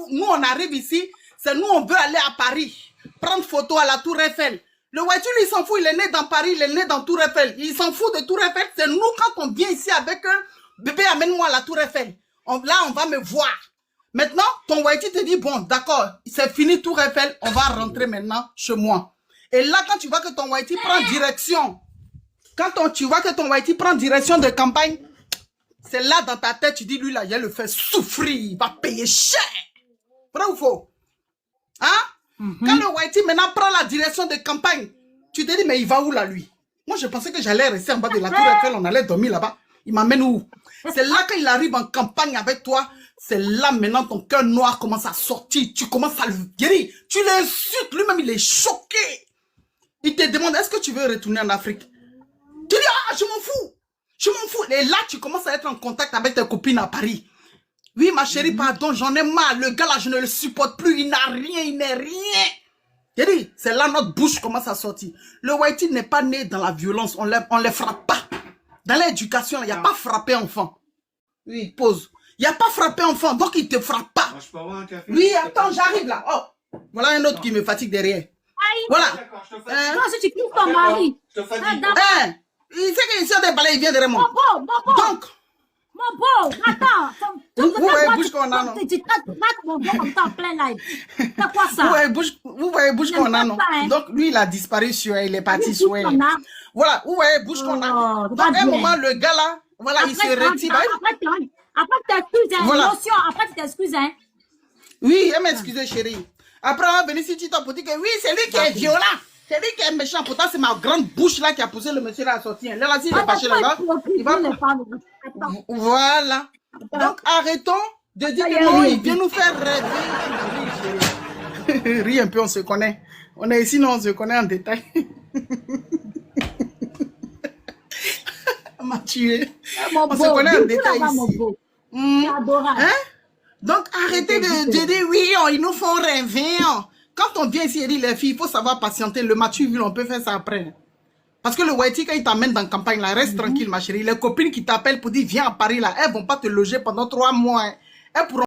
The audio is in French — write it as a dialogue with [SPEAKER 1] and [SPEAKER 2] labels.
[SPEAKER 1] nous, on arrive ici, c'est nous, on veut aller à Paris, prendre photo à la Tour Eiffel. Le Whitey, lui, il s'en fout, il est né dans Paris, il est né dans Tour Eiffel. Il s'en fout de Tour Eiffel. C'est nous, quand on vient ici avec un bébé, amène-moi à la Tour Eiffel. Là, on va me voir. Maintenant, ton Whitey te dit, bon, d'accord, c'est fini Tour Eiffel, on va rentrer maintenant chez moi. Et là, quand tu vois que ton Whitey prend direction, tu vois que ton Whitey prend direction de campagne, c'est là dans ta tête, tu dis, lui, là, il le fait souffrir, il va payer cher. Vrai ou faux? Hein? Quand le Whitey maintenant prend la direction de campagne, tu te dis, mais il va où là, lui? Moi, je pensais que j'allais rester en bas de la Tour Eiffel, on allait dormir là-bas. Il m'amène où? C'est là qu'il arrive en campagne avec toi. C'est là maintenant ton cœur noir commence à sortir. Tu commences à le guérir. Tu l'insultes. Lui-même, il est choqué. Il te demande, est-ce que tu veux retourner en Afrique? Tu dis, ah, je m'en fous. Je m'en fous. Et là, tu commences à être en contact avec tes copines à Paris. Oui, ma chérie, pardon, j'en ai marre. Le gars là, je ne le supporte plus. Il n'a rien, il n'est rien. C'est là notre bouche commence à sortir. Le Whitey n'est pas né dans la violence. On les frappe pas. Dans l'éducation, il n'y a pas frappé enfant. Oui, pause. Il n'y a pas frappé enfant, donc il ne te frappe pas. Moi, je peux avoir un café? Oui, attends, j'arrive là. Oh, voilà un autre qui me fatigue derrière. Voilà.
[SPEAKER 2] Non, si tu quittes ton mari.
[SPEAKER 1] Il sait qu'il sort des balais, il vient derrière moi. Donc,
[SPEAKER 2] mon beau, attends.
[SPEAKER 1] Vous voyez bouche qu'on a, non?
[SPEAKER 2] Tu traites mon beau comme ça en plein live. C'est quoi ça?
[SPEAKER 1] Vous voyez bouche qu'on a, non? Donc, lui, il a disparu sur elle, il est parti sur elle. Voilà, vous voyez bouche qu'on a. Donc, à un moment, le gars là, voilà, il se retire.
[SPEAKER 2] Après, tu t'excuses, hein.
[SPEAKER 1] Voilà.
[SPEAKER 2] Émotion, après, tu t'excuses, hein.
[SPEAKER 1] Oui, elle m'a excusé, chérie. Après, on va venir sur TikTok pour dire que oui, c'est lui qui est violent. C'est lui qui est méchant. Pourtant, c'est ma grande bouche là qui a poussé le monsieur là à sortir. Là, s'il est fâché là-bas, il va... Voilà. Donc, arrêtons de dire que non, il vient nous faire rêver. Ris un peu, on se connaît. On est ici, non, on se connaît en détail. On m'a tué. On se connaît en détail ici. Hein? Donc, arrêtez de dire oui, ils nous font rêver. Quand on vient ici et dit les filles, il faut savoir patienter. Le mature, on peut faire ça après. Parce que le Whitey, quand il t'amène dans la campagne, là, reste tranquille, ma chérie. Les copines qui t'appellent pour dire viens à Paris, là, elles ne vont pas te loger pendant 3 mois. Elles pourront